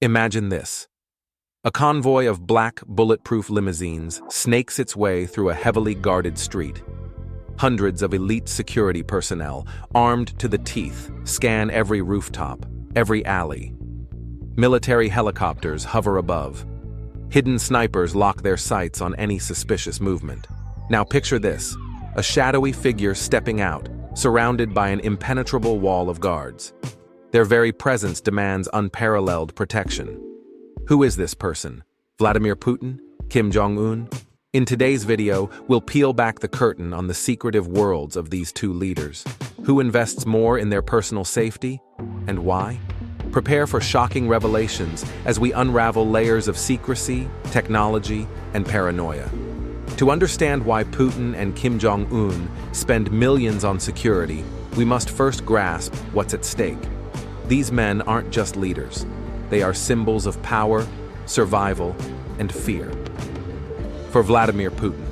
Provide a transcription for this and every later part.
Imagine this. A convoy of black, bulletproof limousines snakes its way through a heavily guarded street. Hundreds of elite security personnel, armed to the teeth, scan every rooftop, every alley. Military helicopters hover above. Hidden snipers lock their sights on any suspicious movement. Now picture this, a shadowy figure stepping out, surrounded by an impenetrable wall of guards. Their very presence demands unparalleled protection. Who is this person? Vladimir Putin? Kim Jong-un? In today's video, we'll peel back the curtain on the secretive worlds of these two leaders. Who invests more in their personal safety? And why? Prepare for shocking revelations as we unravel layers of secrecy, technology, and paranoia. To understand why Putin and Kim Jong-un spend millions on security, we must first grasp what's at stake. These men aren't just leaders. They are symbols of power, survival, and fear. For Vladimir Putin,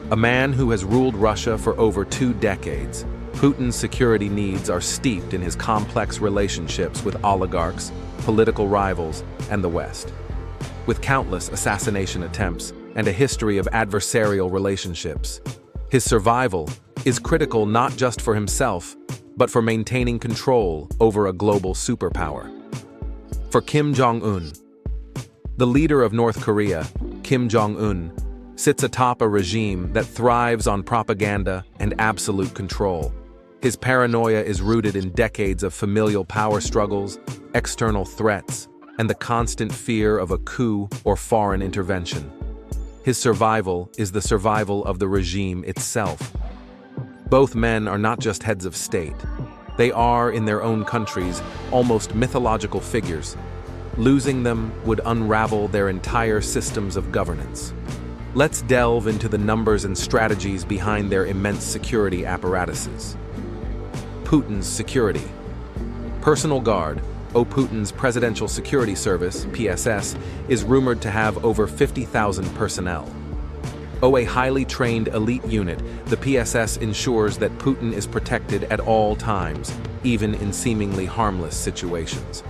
a man who has ruled Russia for over 2 decades, Putin's security needs are steeped in his complex relationships with oligarchs, political rivals, and the West. With countless assassination attempts and a history of adversarial relationships, his survival is critical not just for himself, but for maintaining control over a global superpower. For Kim Jong-un, the leader of North Korea, Kim Jong-un, sits atop a regime that thrives on propaganda and absolute control. His paranoia is rooted in decades of familial power struggles, external threats, and the constant fear of a coup or foreign intervention. His survival is the survival of the regime itself. Both men are not just heads of state. They are, in their own countries, almost mythological figures. Losing them would unravel their entire systems of governance. Let's delve into the numbers and strategies behind their immense security apparatuses. Putin's security. Personal Guard, Putin's Presidential Security Service, PSS, is rumored to have over 50,000 personnel. A highly trained elite unit, the PSS ensures that Putin is protected at all times, even in seemingly harmless situations.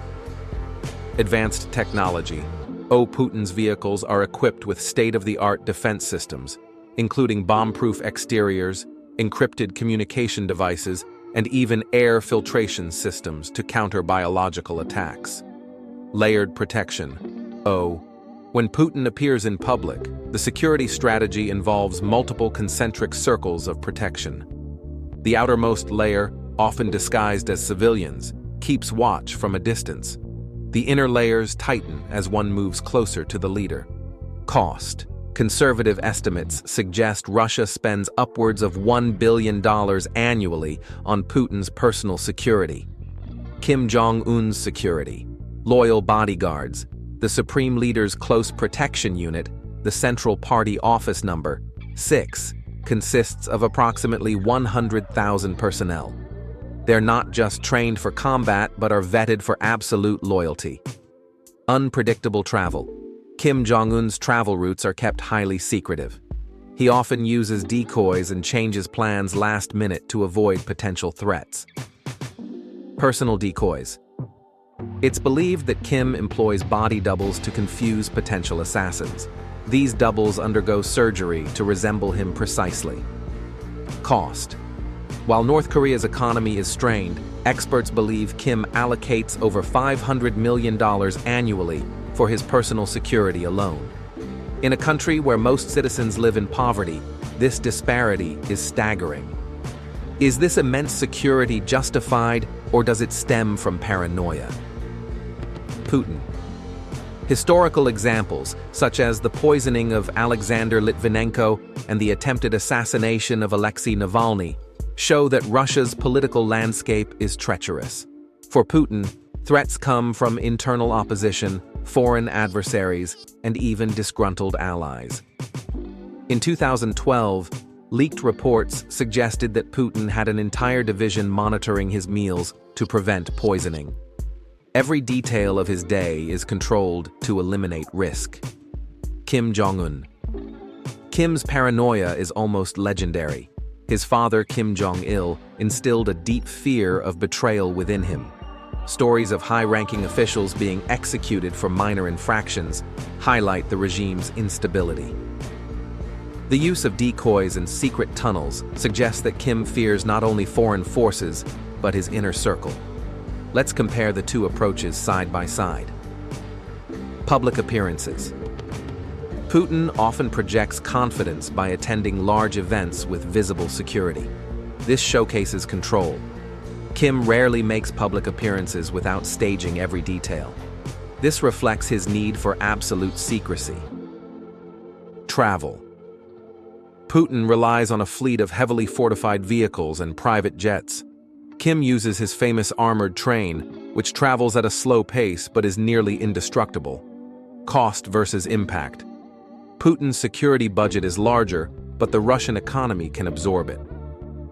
Advanced technology. Putin's vehicles are equipped with state-of-the-art defense systems, including bomb-proof exteriors, encrypted communication devices, and even air filtration systems to counter biological attacks. Layered protection. When Putin appears in public, the security strategy involves multiple concentric circles of protection. The outermost layer, often disguised as civilians, keeps watch from a distance. The inner layers tighten as one moves closer to the leader. Cost. Conservative estimates suggest Russia spends upwards of $1 billion annually on Putin's personal security. Kim Jong-un's security. Loyal bodyguards. The Supreme Leader's close protection unit, the Central Party Office Number 6, consists of approximately 100,000 personnel. They're not just trained for combat, but are vetted for absolute loyalty. Unpredictable travel. Kim Jong-un's travel routes are kept highly secretive. He often uses decoys and changes plans last minute to avoid potential threats. Personal decoys. It's believed that Kim employs body doubles to confuse potential assassins. These doubles undergo surgery to resemble him precisely. Cost. While North Korea's economy is strained, experts believe Kim allocates over $500 million annually for his personal security alone. In a country where most citizens live in poverty, this disparity is staggering. Is this immense security justified, or does it stem from paranoia? Putin. Historical examples, such as the poisoning of Alexander Litvinenko and the attempted assassination of Alexei Navalny, show that Russia's political landscape is treacherous. For Putin, threats come from internal opposition, foreign adversaries, and even disgruntled allies. In 2012, leaked reports suggested that Putin had an entire division monitoring his meals to prevent poisoning. Every detail of his day is controlled to eliminate risk. Kim Jong-un. Kim's paranoia is almost legendary. His father, Kim Jong-il, instilled a deep fear of betrayal within him. Stories of high-ranking officials being executed for minor infractions highlight the regime's instability. The use of decoys and secret tunnels suggests that Kim fears not only foreign forces, but his inner circle. Let's compare the two approaches side by side. Public appearances. Putin often projects confidence by attending large events with visible security. This showcases control. Kim rarely makes public appearances without staging every detail. This reflects his need for absolute secrecy. Travel. Putin relies on a fleet of heavily fortified vehicles and private jets. Kim uses his famous armored train, which travels at a slow pace but is nearly indestructible. Cost versus impact. Putin's security budget is larger, but the Russian economy can absorb it.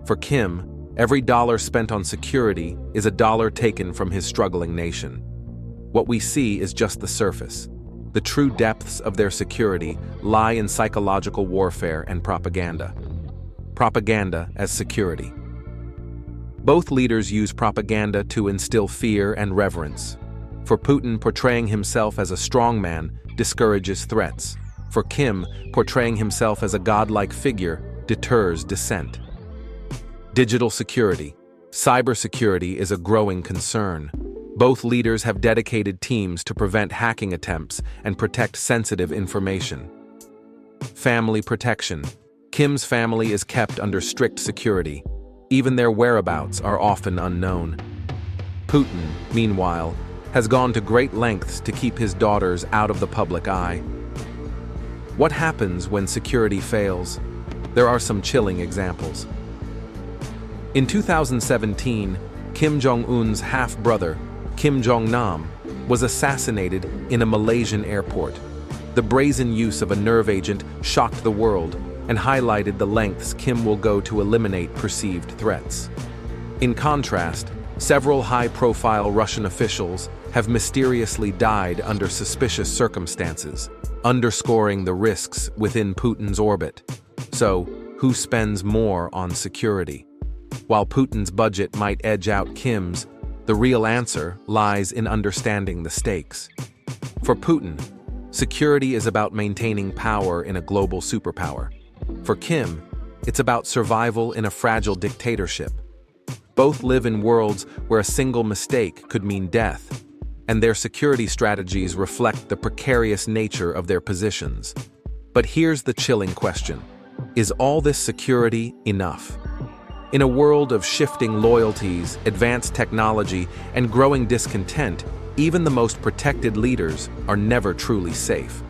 For Kim, every dollar spent on security is a dollar taken from his struggling nation. What we see is just the surface. The true depths of their security lie in psychological warfare and propaganda. Propaganda as security. Both leaders use propaganda to instill fear and reverence. For Putin, portraying himself as a strongman discourages threats. For Kim, portraying himself as a godlike figure deters dissent. Digital security. Cybersecurity is a growing concern. Both leaders have dedicated teams to prevent hacking attempts and protect sensitive information. Family protection. Kim's family is kept under strict security. Even their whereabouts are often unknown. Putin, meanwhile, has gone to great lengths to keep his daughters out of the public eye. What happens when security fails? There are some chilling examples. In 2017, Kim Jong-un's half-brother, Kim Jong-nam, was assassinated in a Malaysian airport. The brazen use of a nerve agent shocked the world and highlighted the lengths Kim will go to eliminate perceived threats. In contrast, several high-profile Russian officials have mysteriously died under suspicious circumstances, underscoring the risks within Putin's orbit. So, who spends more on security? While Putin's budget might edge out Kim's, the real answer lies in understanding the stakes. For Putin, security is about maintaining power in a global superpower. For Kim, it's about survival in a fragile dictatorship. Both live in worlds where a single mistake could mean death, and their security strategies reflect the precarious nature of their positions. But here's the chilling question: is all this security enough? In a world of shifting loyalties, advanced technology, and growing discontent, even the most protected leaders are never truly safe.